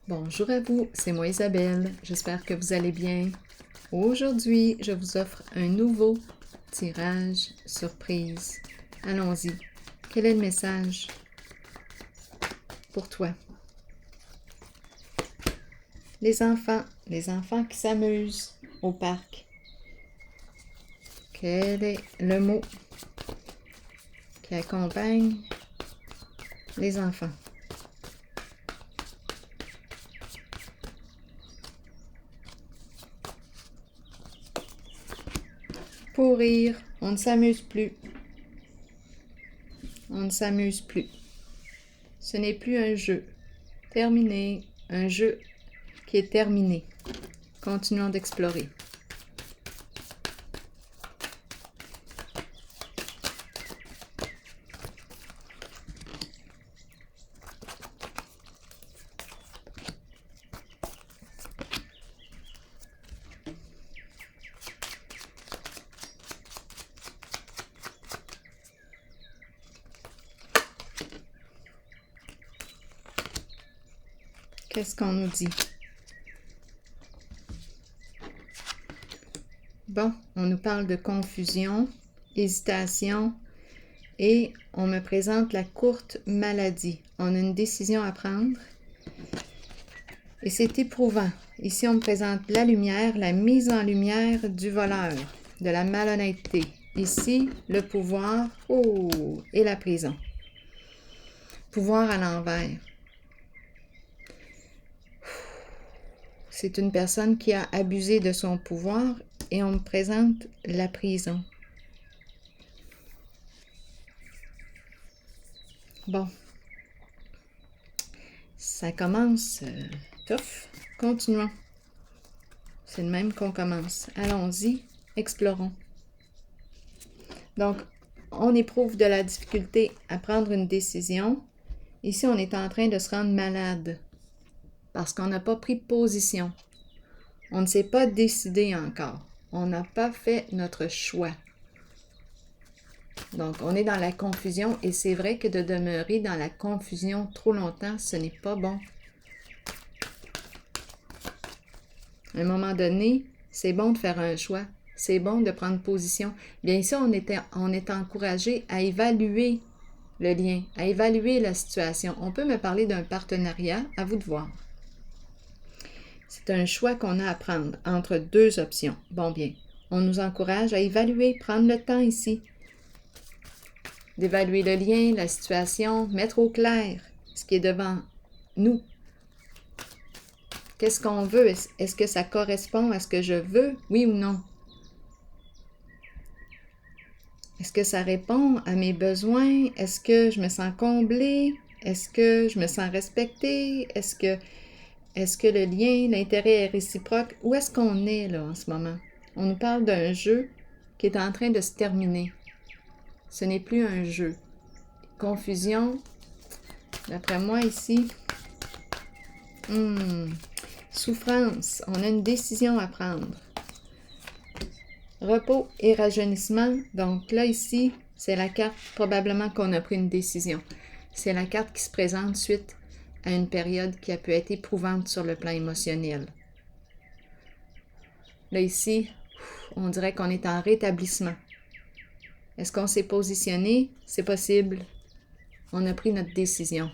Bonjour à vous, c'est moi Isabelle, j'espère que vous allez bien. Aujourd'hui, je vous offre un nouveau tirage surprise. Allons-y. Quel est le message pour toi? Les enfants qui s'amusent au parc. Quel est le mot qui accompagne les enfants? Pour rire, on ne s'amuse plus. On ne s'amuse plus. Ce n'est plus un jeu. Terminé. Un jeu qui est terminé. Continuons d'explorer. Qu'est-ce qu'on nous dit? Bon, on nous parle de confusion, hésitation et on me présente la courte maladie. On a une décision à prendre et c'est éprouvant. Ici, on me présente la lumière, la mise en lumière du voleur, de la malhonnêteté. Ici, le pouvoir, et la prison. Pouvoir à l'envers. C'est une personne qui a abusé de son pouvoir et on me présente la prison. Bon, ça commence tough. Continuons. C'est le même qu'on commence. Allons-y, explorons. Donc, on éprouve de la difficulté à prendre une décision. Ici, on est en train de se rendre malade parce qu'on n'a pas pris position. On ne s'est pas décidé encore. On n'a pas fait notre choix. Donc, on est dans la confusion et c'est vrai que de demeurer dans la confusion trop longtemps, ce n'est pas bon. À un moment donné, c'est bon de faire un choix. C'est bon de prendre position. Bien sûr, on est encouragé à évaluer le lien, à évaluer la situation. On peut me parler d'un partenariat, à vous de voir. C'est un choix qu'on a à prendre entre deux options. Bon, bien, on nous encourage à évaluer, prendre le temps ici, d'évaluer le lien, la situation, mettre au clair ce qui est devant nous. Qu'est-ce qu'on veut? Est-ce que ça correspond à ce que je veux? Oui ou non? Est-ce que ça répond à mes besoins? Est-ce que je me sens comblée? Est-ce que je me sens respectée? Est-ce que le lien, l'intérêt est réciproque? Où est-ce qu'on est là en ce moment? On nous parle d'un jeu qui est en train de se terminer. Ce n'est plus un jeu. Confusion, d'après moi ici. Souffrance, on a une décision à prendre. Repos et rajeunissement, donc là ici, c'est la carte probablement qu'on a pris une décision. C'est la carte qui se présente suite à une période qui a pu être éprouvante sur le plan émotionnel. Là ici, on dirait qu'on est en rétablissement. Est-ce qu'on s'est positionné? C'est possible. On a pris notre décision.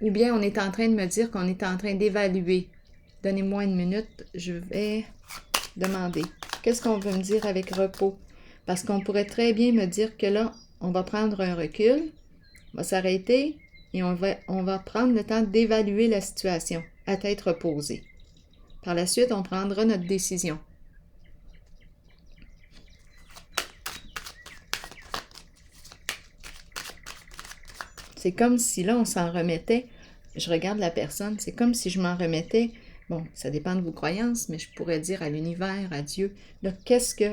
Ou bien on est en train de me dire qu'on est en train d'évaluer. Donnez-moi une minute, je vais demander. Qu'est-ce qu'on veut me dire avec repos? Parce qu'on pourrait très bien me dire que là, on va prendre un recul, on va s'arrêter et on va prendre le temps d'évaluer la situation à tête reposée. Par la suite, on prendra notre décision. C'est comme si là, on s'en remettait. Je regarde la personne, c'est comme si je m'en remettais. Bon, ça dépend de vos croyances, mais je pourrais dire à l'univers, à Dieu. Là,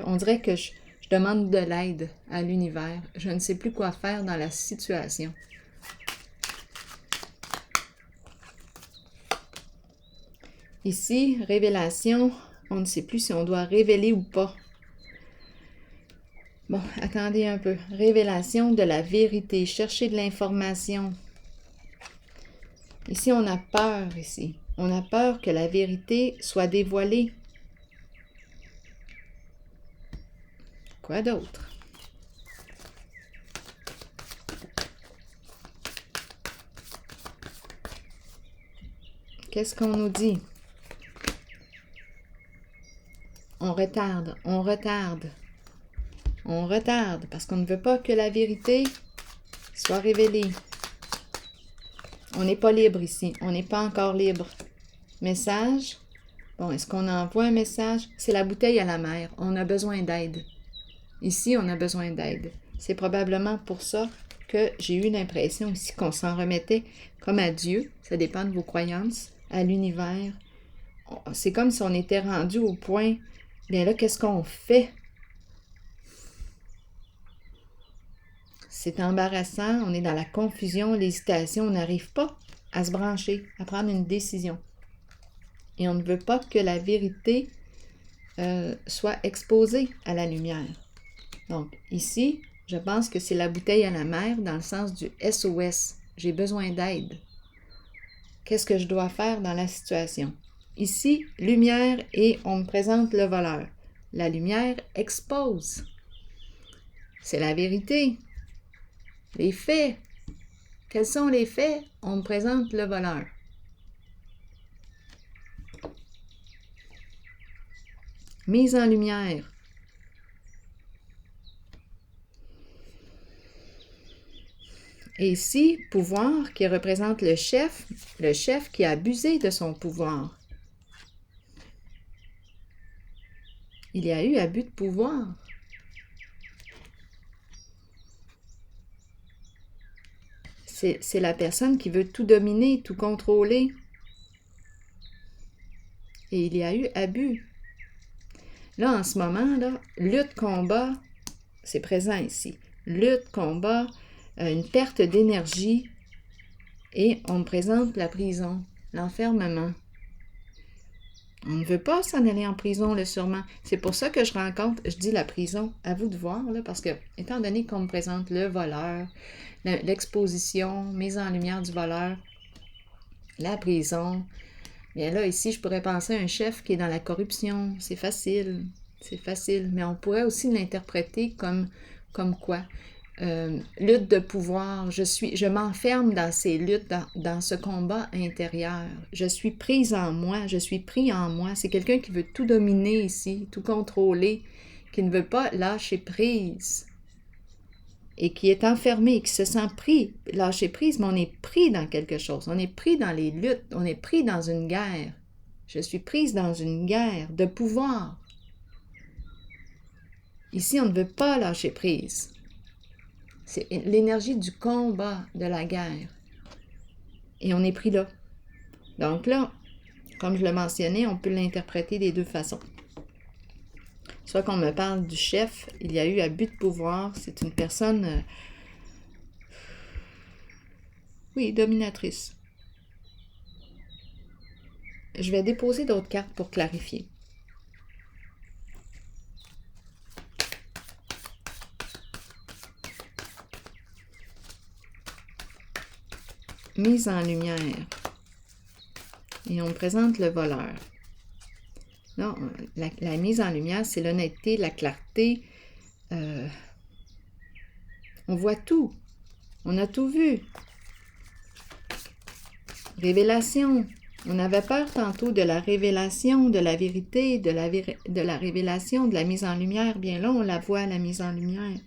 on dirait que je demande de l'aide à l'univers. Je ne sais plus quoi faire dans la situation. Ici, révélation, on ne sait plus si on doit révéler ou pas. Bon, attendez un peu. Révélation de la vérité, chercher de l'information. Ici, on a peur, ici. On a peur que la vérité soit dévoilée. Quoi d'autre? Qu'est-ce qu'on nous dit? On retarde, on retarde. On retarde parce qu'on ne veut pas que la vérité soit révélée. On n'est pas libre ici. On n'est pas encore libre. Message. Bon, est-ce qu'on envoie un message? C'est la bouteille à la mer. On a besoin d'aide. Ici, on a besoin d'aide. C'est probablement pour ça que j'ai eu l'impression ici qu'on s'en remettait comme à Dieu. Ça dépend de vos croyances, à l'univers. C'est comme si on était rendu au point, bien là, qu'est-ce qu'on fait? C'est embarrassant, on est dans la confusion, l'hésitation, on n'arrive pas à se brancher, à prendre une décision. Et on ne veut pas que la vérité soit exposée à la lumière. Donc, ici, je pense que c'est la bouteille à la mer dans le sens du SOS. J'ai besoin d'aide. Qu'est-ce que je dois faire dans la situation? Ici, lumière et on me présente le voleur. La lumière expose. C'est la vérité. Les faits. Quels sont les faits? On me présente le voleur. Mise en lumière. Et ici, pouvoir qui représente le chef qui a abusé de son pouvoir. Il y a eu abus de pouvoir. C'est la personne qui veut tout dominer, tout contrôler. Et il y a eu abus. Là, en ce moment, là, lutte, combat, c'est présent ici. Lutte, combat, une perte d'énergie et on me présente la prison, l'enfermement. On ne veut pas s'en aller en prison, là, sûrement. C'est pour ça que je dis la prison, à vous de voir, là, parce que, étant donné qu'on me présente le voleur, l'exposition, mise en lumière du voleur, la prison, bien là, ici, je pourrais penser à un chef qui est dans la corruption. C'est facile, mais on pourrait aussi l'interpréter comme quoi? Lutte de pouvoir, je m'enferme dans ces luttes, dans ce combat intérieur. Je suis prise en moi, je suis pris en moi. C'est quelqu'un qui veut tout dominer ici, tout contrôler, qui ne veut pas lâcher prise et qui est enfermé, qui se sent pris, lâcher prise, mais on est pris dans quelque chose. On est pris dans les luttes, on est pris dans une guerre. Je suis prise dans une guerre de pouvoir. Ici, on ne veut pas lâcher prise. C'est l'énergie du combat, de la guerre. Et on est pris là. Donc là, comme je le mentionnais, on peut l'interpréter des deux façons. Soit qu'on me parle du chef, il y a eu abus de pouvoir, c'est une personne, oui, dominatrice. Je vais déposer d'autres cartes pour clarifier. Mise en lumière. Et on me présente le voleur. Non, la mise en lumière, c'est l'honnêteté, la clarté. On voit tout. On a tout vu. Révélation. On avait peur tantôt de la révélation, de la vérité, de la révélation, de la mise en lumière. Bien là, on la voit, la mise en lumière.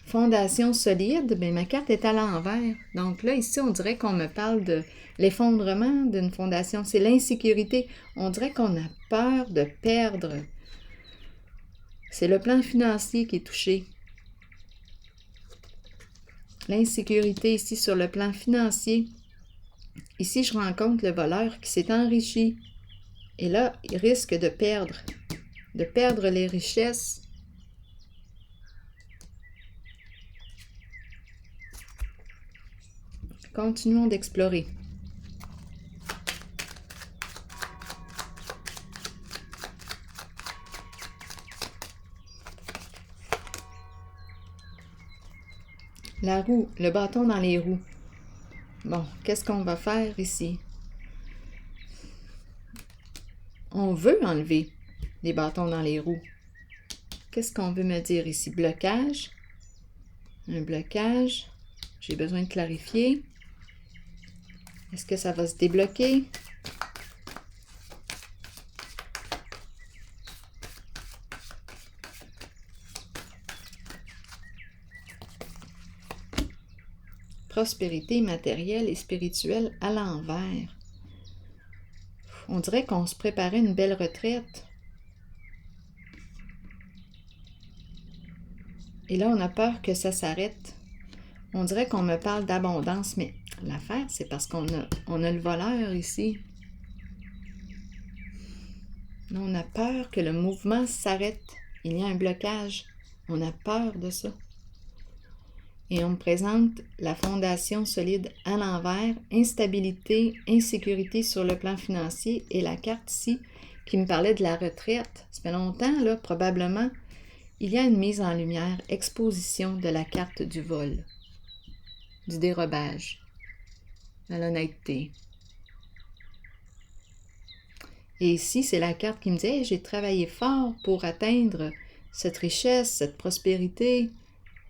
Fondation solide, bien, ma carte est à l'envers. Donc là, ici, on dirait qu'on me parle de l'effondrement d'une fondation. C'est l'insécurité. On dirait qu'on a peur de perdre. C'est le plan financier qui est touché. L'insécurité ici sur le plan financier. Ici, je rencontre le voleur qui s'est enrichi. Et là, il risque de perdre les richesses. Continuons d'explorer. La roue, le bâton dans les roues. Bon, qu'est-ce qu'on va faire ici? On veut enlever les bâtons dans les roues. Qu'est-ce qu'on veut me dire ici? Blocage. Un blocage. J'ai besoin de clarifier. Est-ce que ça va se débloquer? Prospérité matérielle et spirituelle à l'envers. On dirait qu'on se préparait une belle retraite. Et là, on a peur que ça s'arrête. On dirait qu'on me parle d'abondance, mais l'affaire, c'est parce qu'on a le voleur ici. On a peur que le mouvement s'arrête. Il y a un blocage. On a peur de ça. Et on me présente la fondation solide à l'envers, instabilité, insécurité sur le plan financier et la carte ici qui me parlait de la retraite. Ça fait longtemps, là, probablement. Il y a une mise en lumière, exposition de la carte du vol, du dérobage, de l'honnêteté. Et ici, c'est la carte qui me dit hey, « j'ai travaillé fort pour atteindre cette richesse, cette prospérité. »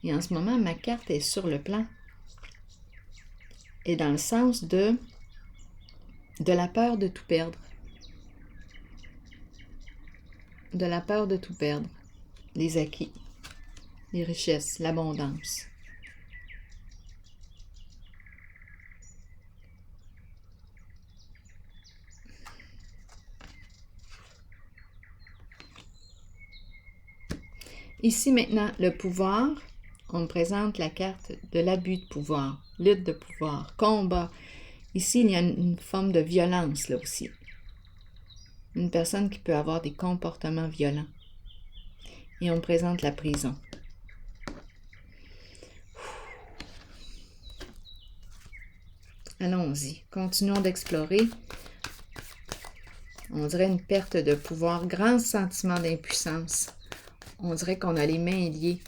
Et en ce moment, ma carte est sur le plan. Et dans le sens de la peur de tout perdre. De la peur de tout perdre. Les acquis, les richesses, l'abondance. Ici maintenant, le pouvoir, on me présente la carte de l'abus de pouvoir, lutte de pouvoir, combat. Ici, il y a une forme de violence là aussi. Une personne qui peut avoir des comportements violents. Et on me présente la prison. Allons-y, continuons d'explorer. On dirait une perte de pouvoir, grand sentiment d'impuissance. On dirait qu'on a les mains liées.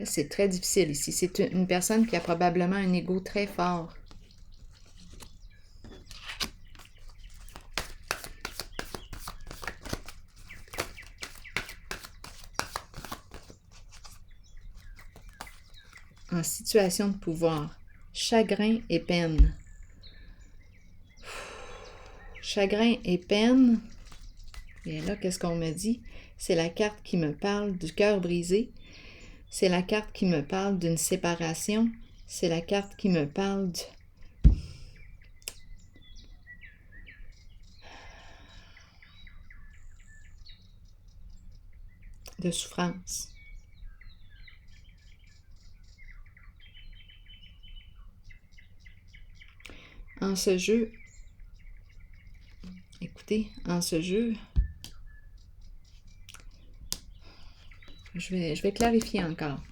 C'est très difficile ici. C'est une personne qui a probablement un ego très fort. En situation de pouvoir. Chagrin et peine. Chagrin et peine. Et là, qu'est-ce qu'on me dit? C'est la carte qui me parle du cœur brisé. C'est la carte qui me parle d'une séparation. C'est la carte qui me parle de souffrance. En ce jeu, écoutez, en ce jeu, je vais clarifier encore.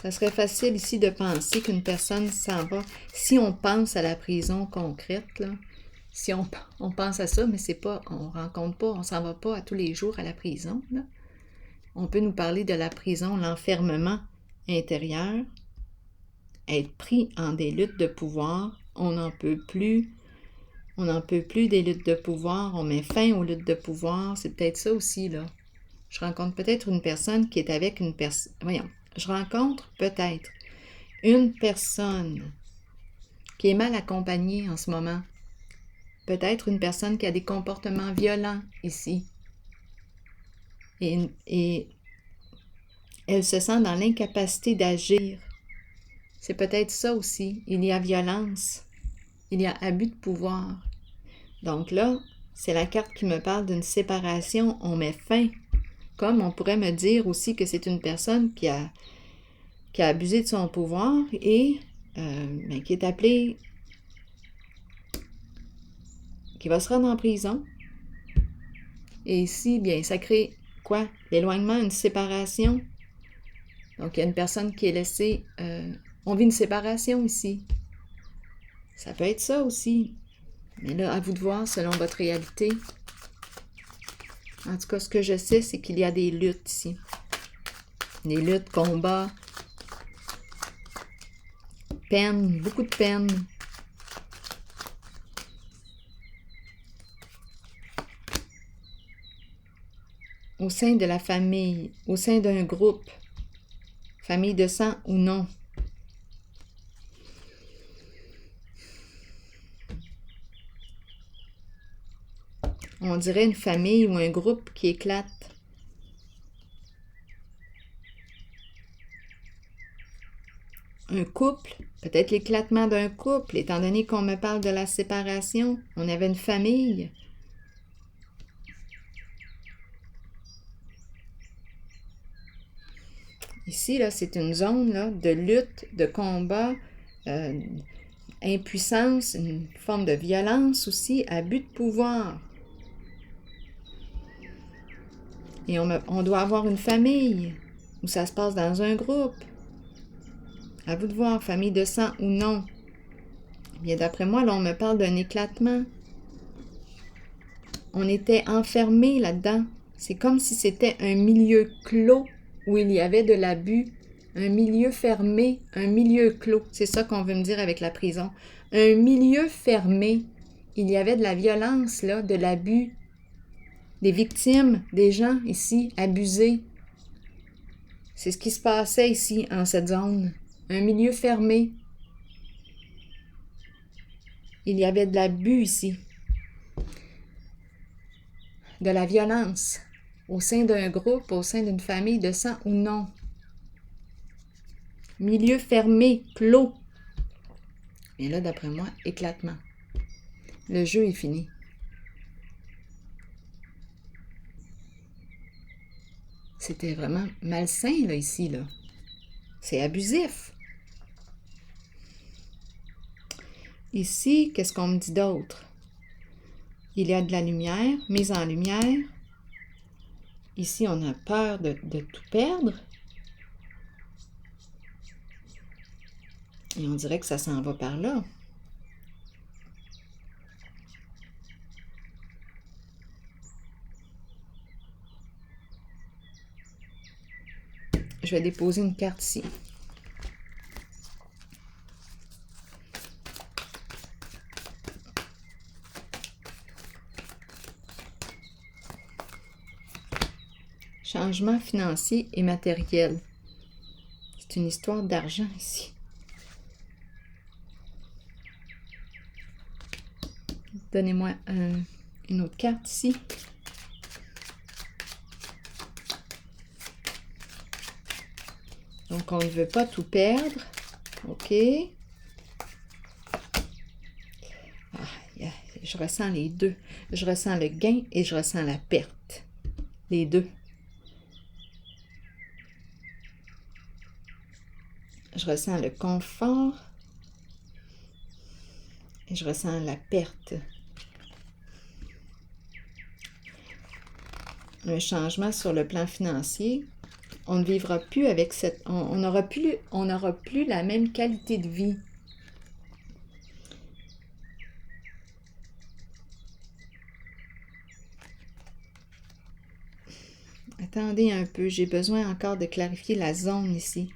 Ça serait facile ici de penser qu'une personne s'en va. Si on pense à la prison concrète, là, si on pense à ça, mais c'est pas, on rencontre pas, on s'en va pas à tous les jours à la prison. Là. On peut nous parler de la prison, l'enfermement intérieur, être pris en des luttes de pouvoir, on n'en peut plus des luttes de pouvoir, on met fin aux luttes de pouvoir, c'est peut-être ça aussi, là. Je rencontre peut-être une personne qui est avec une personne, je rencontre peut-être une personne qui est mal accompagnée en ce moment, peut-être une personne qui a des comportements violents ici, et elle se sent dans l'incapacité d'agir. C'est peut-être ça aussi. Il y a violence. Il y a abus de pouvoir. Donc là, c'est la carte qui me parle d'une séparation. On met fin. Comme on pourrait me dire aussi que c'est une personne qui a abusé de son pouvoir et qui est appelée, qui va se rendre en prison. Et ici, bien, ça crée quoi? L'éloignement, une séparation. Donc, il y a une personne qui est laissée... on vit une séparation ici. Ça peut être ça aussi. Mais là, à vous de voir selon votre réalité. En tout cas, ce que je sais, c'est qu'il y a des luttes ici. Des luttes, combats, peine, beaucoup de peine. Au sein de la famille, au sein d'un groupe, famille de sang ou non. On dirait une famille ou un groupe qui éclate. Un couple, peut-être l'éclatement d'un couple, étant donné qu'on me parle de la séparation. On avait une famille. Ici, là, c'est une zone là, de lutte, de combat, impuissance, une forme de violence aussi, abus de pouvoir. Et on doit avoir une famille, où ça se passe dans un groupe. À vous de voir, famille de sang ou non. Bien, d'après moi, là, on me parle d'un éclatement. On était enfermés là-dedans. C'est comme si c'était un milieu clos où il y avait de l'abus. Un milieu fermé, un milieu clos. C'est ça qu'on veut me dire avec la prison. Un milieu fermé. Il y avait de la violence, là, de l'abus. Des victimes, des gens ici abusés. C'est ce qui se passait ici, en cette zone. Un milieu fermé. Il y avait de l'abus ici. De la violence. Au sein d'un groupe, au sein d'une famille de sang ou non. Milieu fermé, clos. Et là, d'après moi, éclatement. Le jeu est fini. C'était vraiment malsain, là, ici, là. C'est abusif. Ici, qu'est-ce qu'on me dit d'autre? Il y a de la lumière, mise en lumière. Ici, on a peur de tout perdre. Et on dirait que ça s'en va par là. Je vais déposer une carte ici. Changement financier et matériel. C'est une histoire d'argent ici. Donnez-moi une autre carte ici. Donc, on ne veut pas tout perdre. OK. Je ressens les deux. Je ressens le gain et je ressens la perte. Les deux. Je ressens le confort et je ressens la perte. Un changement sur le plan financier. On ne vivra plus avec cette... On n'aura plus la même qualité de vie. Attendez un peu, j'ai besoin encore de clarifier la zone ici.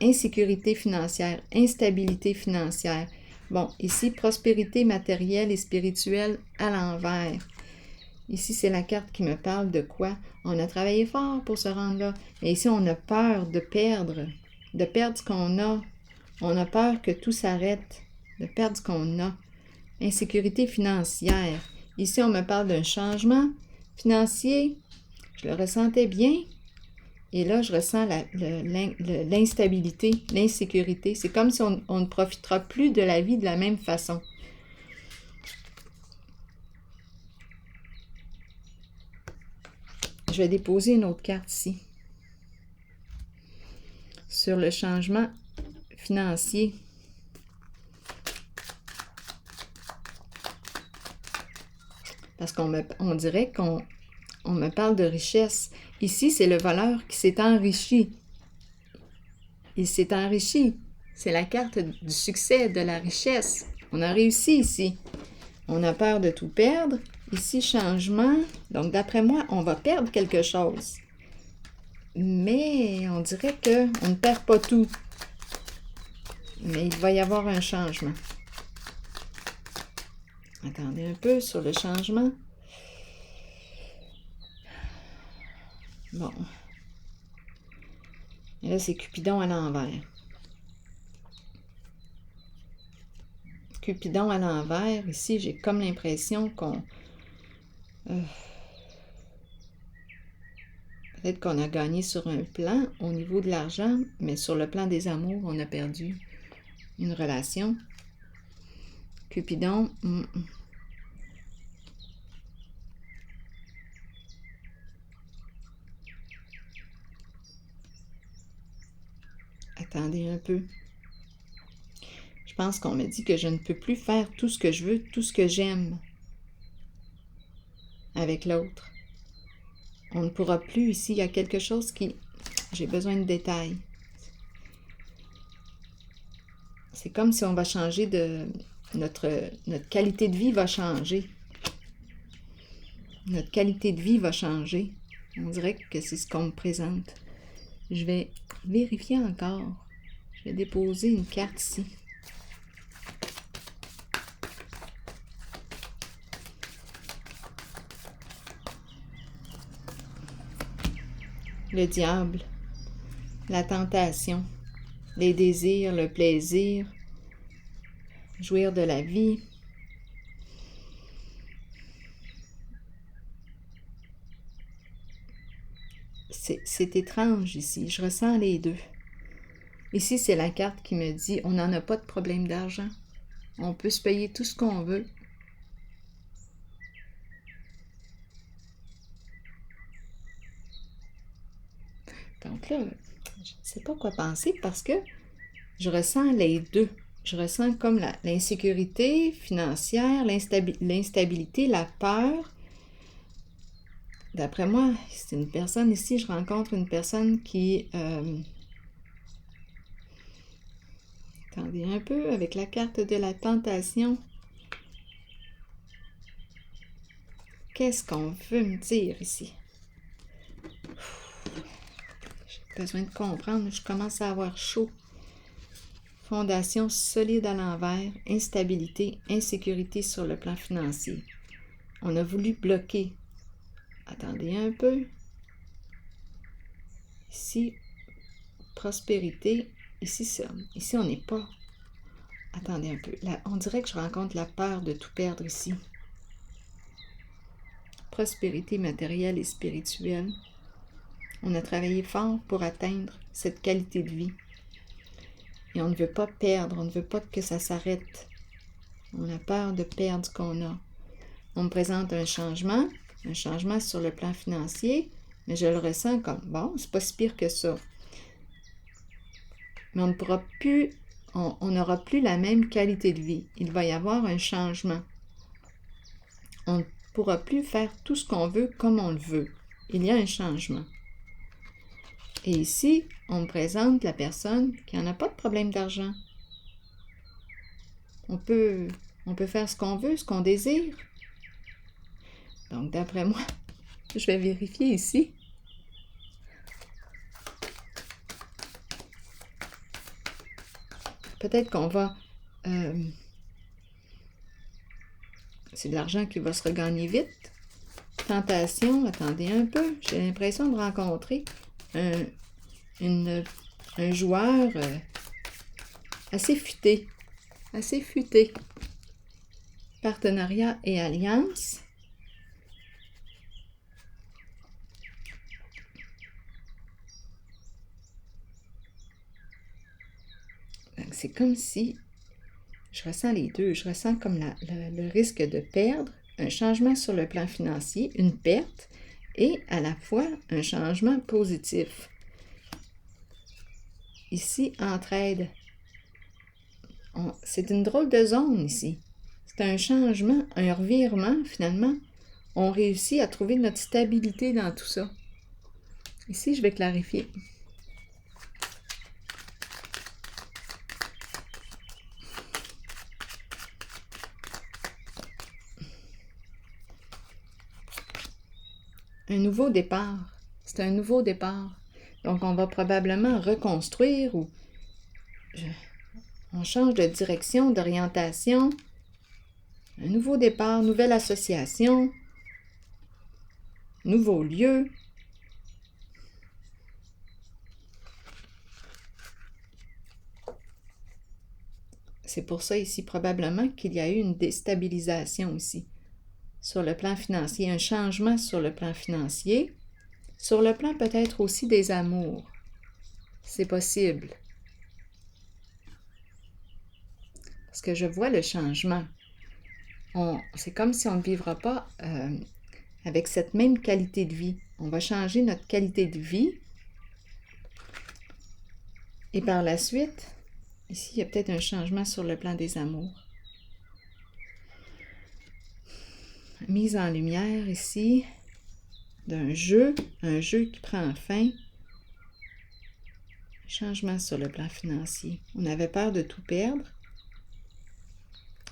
Insécurité financière, instabilité financière. Bon, ici, prospérité matérielle et spirituelle à l'envers. Ici, c'est la carte qui me parle de quoi? On a travaillé fort pour se rendre là. Mais ici, on a peur de perdre ce qu'on a. On a peur que tout s'arrête, de perdre ce qu'on a. Insécurité financière. Ici, on me parle d'un changement financier. Je le ressentais bien. Et là, je ressens l'instabilité, l'insécurité. C'est comme si on ne profitera plus de la vie de la même façon. Je vais déposer une autre carte ici. Sur le changement financier. Parce qu'on dirait qu'on me parle de richesse. Ici, c'est le voleur qui s'est enrichi. Il s'est enrichi. C'est la carte du succès, de la richesse. On a réussi ici. On a peur de tout perdre. Ici, changement. Donc, d'après moi, on va perdre quelque chose. Mais on dirait qu'on ne perd pas tout. Mais il va y avoir un changement. Attendez un peu sur le changement. Bon. Et là, c'est Cupidon à l'envers. Cupidon à l'envers. Ici, j'ai comme l'impression qu'on... peut-être qu'on a gagné sur un plan au niveau de l'argent, mais sur le plan des amours, on a perdu une relation. Cupidon... Attendez un peu. Je pense qu'on me dit que je ne peux plus faire tout ce que je veux, tout ce que j'aime avec l'autre. On ne pourra plus ici. Il y a quelque chose qui... J'ai besoin de détails. C'est comme si on va changer de... Notre qualité de vie va changer. Notre qualité de vie va changer. On dirait que c'est ce qu'on me présente. Je vais vérifier encore. Je vais déposer une carte ici. Le diable, la tentation, les désirs, le plaisir, jouir de la vie. C'est étrange ici, je ressens les deux. Ici, c'est la carte qui me dit on n'en a pas de problème d'argent. On peut se payer tout ce qu'on veut. Donc là, je ne sais pas quoi penser parce que je ressens les deux. Je ressens comme l'insécurité financière, l'instabilité, la peur. D'après moi, c'est une personne ici, je rencontre une personne qui... attendez un peu, avec la carte de la tentation. Qu'est-ce qu'on veut me dire ici? J'ai besoin de comprendre, je commence à avoir chaud. Fondation solide à l'envers, instabilité, insécurité sur le plan financier. On a voulu bloquer. Attendez un peu. Ici, prospérité. Ici, ça. Ici, on n'est pas... Attendez un peu. Là, on dirait que je rencontre la peur de tout perdre ici. Prospérité matérielle et spirituelle. On a travaillé fort pour atteindre cette qualité de vie. Et on ne veut pas perdre, on ne veut pas que ça s'arrête. On a peur de perdre ce qu'on a. On me présente un changement sur le plan financier, mais je le ressens comme, bon, c'est pas si pire que ça. Mais on ne pourra plus, on n'aura plus la même qualité de vie. Il va y avoir un changement. On ne pourra plus faire tout ce qu'on veut comme on le veut. Il y a un changement. Et ici, on me présente la personne qui n'a pas de problème d'argent. On peut faire ce qu'on veut, ce qu'on désire. Donc, d'après moi, je vais vérifier ici. Peut-être qu'on va... c'est de l'argent qui va se regagner vite. Tentation, attendez un peu. J'ai l'impression de rencontrer un joueur assez futé. Assez futé. Partenariat et alliance. C'est comme si je ressens les deux. Je ressens comme le risque de perdre, un changement sur le plan financier, une perte, et à la fois un changement positif. Ici, entraide. C'est une drôle de zone ici. C'est un changement, un revirement, finalement. On réussit à trouver notre stabilité dans tout ça. Ici, je vais clarifier. un nouveau départ. C'est un nouveau départ. Donc, on va probablement reconstruire ou on change de direction, d'orientation. Un nouveau départ, nouvelle association, nouveau lieu. C'est pour ça ici probablement qu'il y a eu une déstabilisation ici. Sur le plan financier, un changement sur le plan financier. Sur le plan peut-être aussi des amours. C'est possible. Parce que je vois le changement. C'est comme si on ne vivra pas avec cette même qualité de vie. On va changer notre qualité de vie. Et par la suite, ici, il y a peut-être un changement sur le plan des amours. Mise en lumière ici d'un jeu, un jeu qui prend fin. Changement sur le plan financier. On avait peur de tout perdre.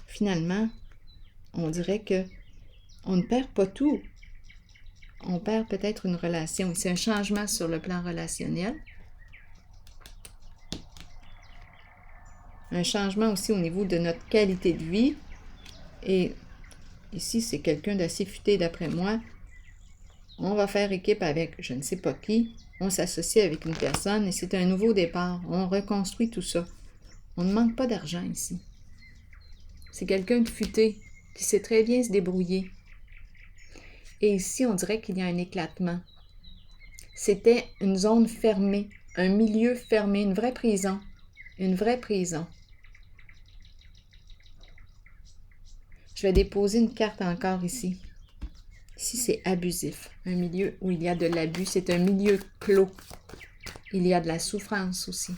Finalement, on dirait que on ne perd pas tout. On perd peut-être une relation. C'est un changement sur le plan relationnel. Un changement aussi au niveau de notre qualité de vie. Et ici, c'est quelqu'un d'assez futé d'après moi. On va faire équipe avec je ne sais pas qui. On s'associe avec une personne et c'est un nouveau départ. On reconstruit tout ça. On ne manque pas d'argent ici. C'est quelqu'un de futé qui sait très bien se débrouiller. Et ici, on dirait qu'il y a un éclatement. C'était une zone fermée, un milieu fermé, une vraie prison. Une vraie prison. Je vais déposer une carte encore ici. Ici, c'est abusif. Un milieu où il y a de l'abus. C'est un milieu clos. Il y a de la souffrance aussi.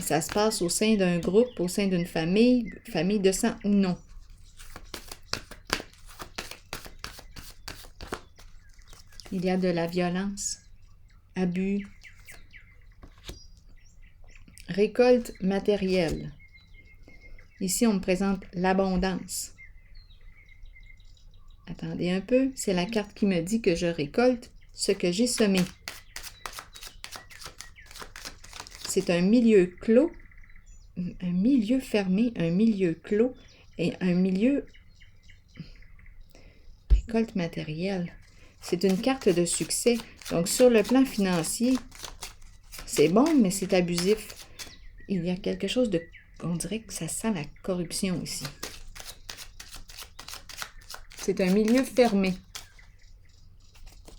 Ça se passe au sein d'un groupe, au sein d'une famille, famille de sang ou non. Il y a de la violence, abus, récolte matérielle. Ici, on me présente l'abondance. Attendez un peu, c'est la carte qui me dit que je récolte ce que j'ai semé. C'est un milieu clos, un milieu fermé, un milieu clos et un milieu récolte matérielle. C'est une carte de succès. Donc, sur le plan financier, c'est bon, mais c'est abusif. Il y a quelque chose de... On dirait que ça sent la corruption ici. C'est un milieu fermé.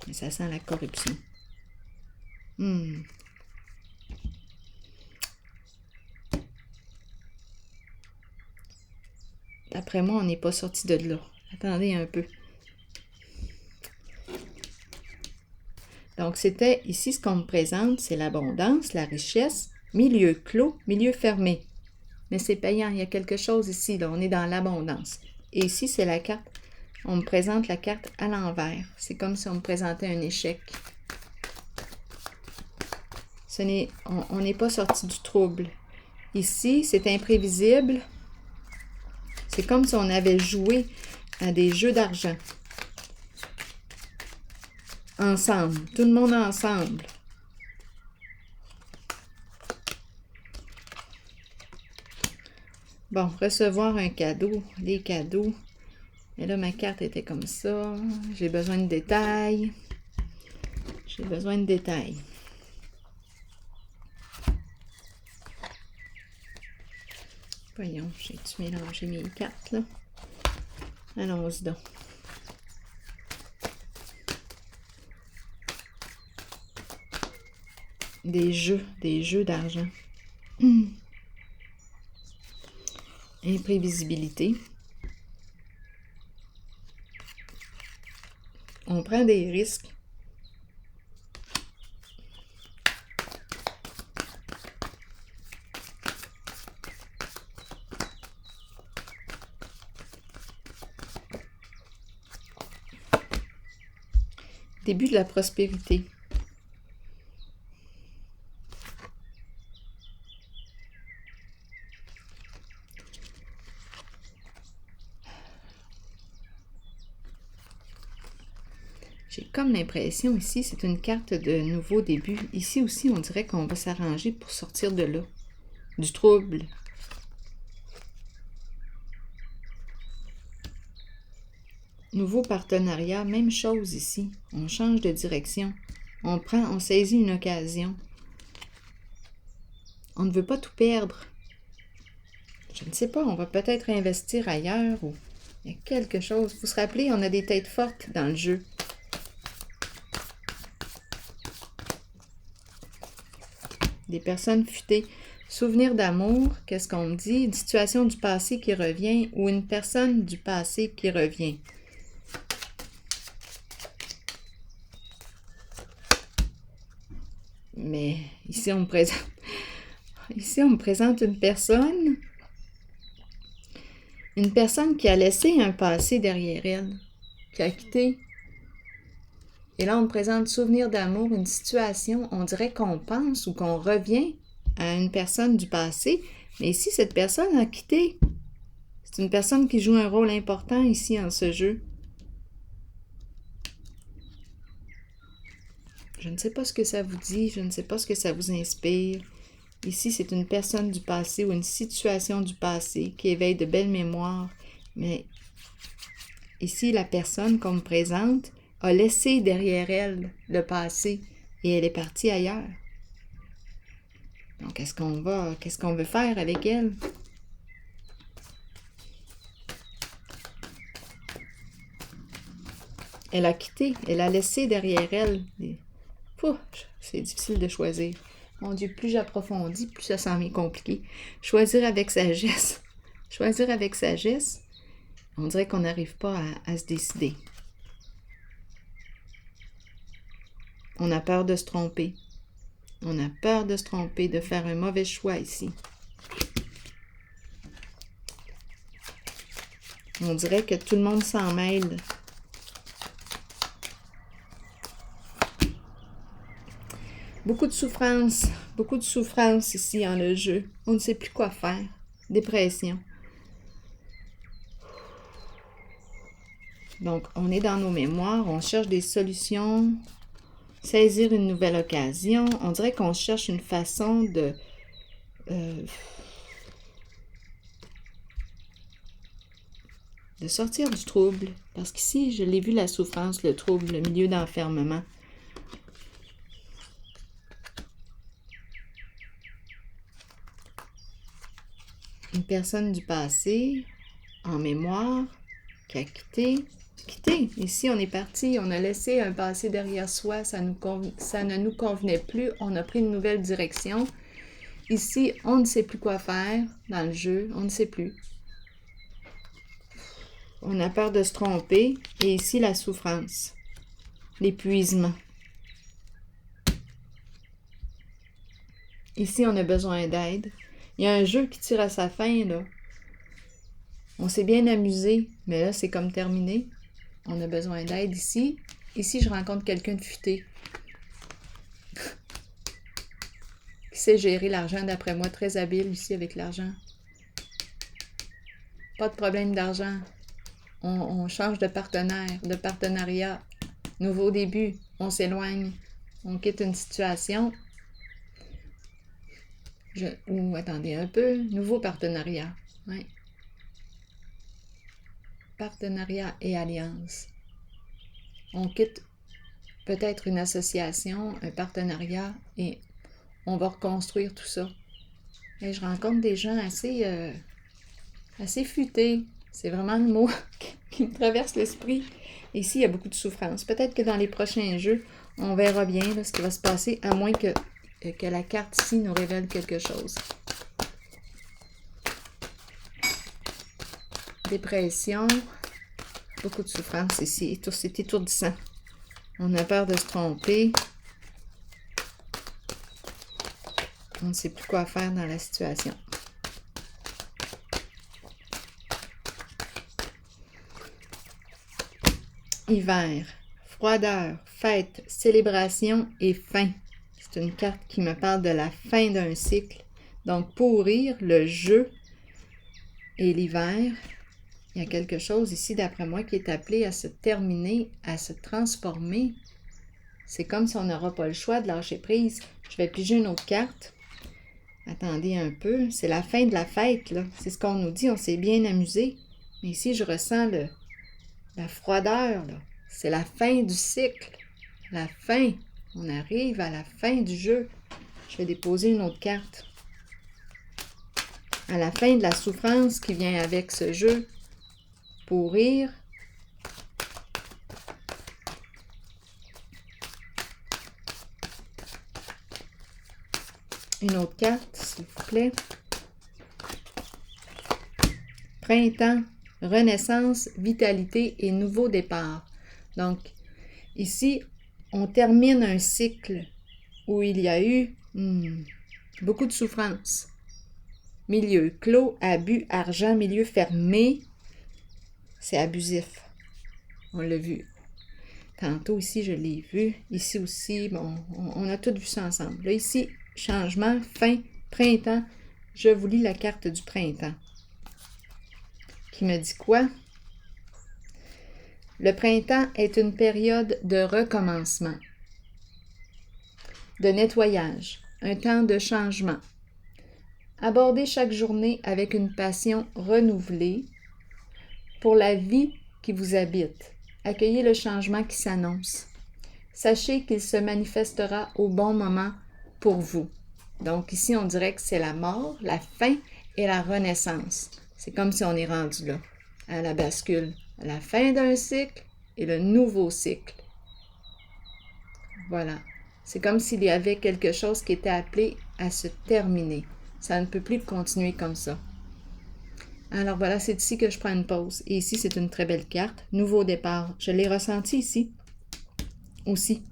Mais ça sent la corruption. D'après moi, on n'est pas sorti de là. Attendez un peu. Donc, c'était ici ce qu'on me présente, c'est l'abondance, la richesse, milieu clos, milieu fermé. Mais c'est payant, il y a quelque chose ici, là, on est dans l'abondance. Et ici, c'est la carte, on me présente la carte à l'envers. C'est comme si on me présentait un échec. On n'est pas sorti du trouble. Ici, c'est imprévisible. C'est comme si on avait joué à des jeux d'argent. Ensemble, tout le monde ensemble. Bon, recevoir un cadeau, les cadeaux. Et là, ma carte était comme ça. J'ai besoin de détails. J'ai besoin de détails. Voyons, j'ai-tu mélangé mes cartes, là? Allons-y donc. Des jeux d'argent. Imprévisibilité. On prend des risques. Début de la prospérité. comme l'impression ici, c'est une carte de nouveau début. Ici aussi, on dirait qu'on va s'arranger pour sortir de là, du trouble. Nouveau partenariat, même chose ici. On change de direction. On saisit une occasion. On ne veut pas tout perdre. Je ne sais pas, on va peut-être investir ailleurs ou il y a quelque chose. Vous vous rappelez, on a des têtes fortes dans le jeu. Des personnes futées. Souvenir d'amour, qu'est-ce qu'on me dit? Une situation du passé qui revient ou une personne du passé qui revient. Mais ici, on me présente une personne qui a laissé un passé derrière elle, qui a quitté. Et là, on me présente souvenir d'amour, une situation, on dirait qu'on pense ou qu'on revient à une personne du passé, mais ici, cette personne a quitté. C'est une personne qui joue un rôle important ici en ce jeu. Je ne sais pas ce que ça vous dit, je ne sais pas ce que ça vous inspire. Ici, c'est une personne du passé ou une situation du passé qui éveille de belles mémoires. Mais ici, la personne qu'on me présente a laissé derrière elle le passé et elle est partie ailleurs. Donc, qu'est-ce qu'on veut faire avec elle? Elle a quitté, elle a laissé derrière elle. C'est difficile de choisir. Mon Dieu, plus j'approfondis, plus ça s'en vient compliqué. Choisir avec sagesse. Choisir avec sagesse, on dirait qu'on n'arrive pas à se décider. On a peur de se tromper. On a peur de se tromper, de faire un mauvais choix ici. On dirait que tout le monde s'en mêle. Beaucoup de souffrance ici dans le jeu. On ne sait plus quoi faire. Dépression. Donc, on est dans nos mémoires, on cherche des solutions, saisir une nouvelle occasion. On dirait qu'on cherche une façon de sortir du trouble. Parce qu'ici, je l'ai vu, la souffrance, le trouble, le milieu d'enfermement. Une personne du passé, en mémoire, qui a quitté. Ici, on est parti, on a laissé un passé derrière soi, ça ne nous convenait plus, on a pris une nouvelle direction. Ici, on ne sait plus quoi faire dans le jeu, on ne sait plus. On a peur de se tromper, et ici, la souffrance, l'épuisement. Ici, on a besoin d'aide. Il y a un jeu qui tire à sa fin, là. On s'est bien amusé, mais là, c'est comme terminé. On a besoin d'aide ici. Ici, je rencontre quelqu'un de futé. Qui sait gérer l'argent, d'après moi, très habile ici avec l'argent. Pas de problème d'argent. On change de partenaire, de partenariat. Nouveau début, on s'éloigne. On quitte une situation. Attendez un peu. Nouveau partenariat. Ouais. Partenariat et alliance. On quitte peut-être une association, un partenariat et on va reconstruire tout ça. Et je rencontre des gens assez futés. C'est vraiment le mot qui me traverse l'esprit. Ici, il y a beaucoup de souffrance. Peut-être que dans les prochains jeux, on verra bien là, ce qui va se passer, à moins que la carte ici nous révèle quelque chose. Dépression, beaucoup de souffrance ici. C'est étourdissant. On a peur de se tromper. On ne sait plus quoi faire dans la situation. Hiver, froideur, fête, célébration et fin. C'est une carte qui me parle de la fin d'un cycle. Donc, pourrir le jeu et l'hiver, il y a quelque chose ici, d'après moi, qui est appelé à se terminer, à se transformer. c'est comme si on n'aura pas le choix de lâcher prise. Je vais piger une autre carte. Attendez un peu, c'est la fin de la fête, là. C'est ce qu'on nous dit, on s'est bien amusé. Mais ici, je ressens la froideur, là. C'est la fin du cycle. La fin. On arrive à la fin du jeu. Je vais déposer une autre carte. À la fin de la souffrance qui vient avec ce jeu. Pour rire. Une autre carte, s'il vous plaît. Printemps, renaissance, vitalité et nouveau départ. Donc, ici, on termine un cycle où il y a eu beaucoup de souffrance. Milieu clos, abus, argent, milieu fermé, c'est abusif. On l'a vu. Tantôt, ici, je l'ai vu. Ici aussi, bon, on a tout vu ça ensemble. Là, ici, changement, fin, printemps. Je vous lis la carte du printemps. Qui me dit quoi? Le printemps est une période de recommencement, de nettoyage, un temps de changement. Abordez chaque journée avec une passion renouvelée pour la vie qui vous habite. Accueillez le changement qui s'annonce. Sachez qu'il se manifestera au bon moment pour vous. Donc ici, on dirait que c'est la mort, la fin et la renaissance. C'est comme si on est rendu là, à la bascule. La fin d'un cycle et le nouveau cycle. Voilà. C'est comme s'il y avait quelque chose qui était appelé à se terminer. Ça ne peut plus continuer comme ça. Alors voilà, c'est ici que je prends une pause. Et ici, c'est une très belle carte. Nouveau départ. Je l'ai ressenti ici. Aussi.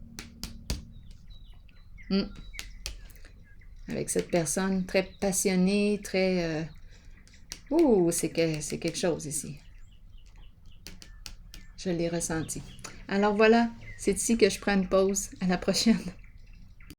Avec cette personne très passionnée, très... c'est quelque chose ici. Je l'ai ressenti. Alors voilà, c'est ici que je prends une pause. À la prochaine.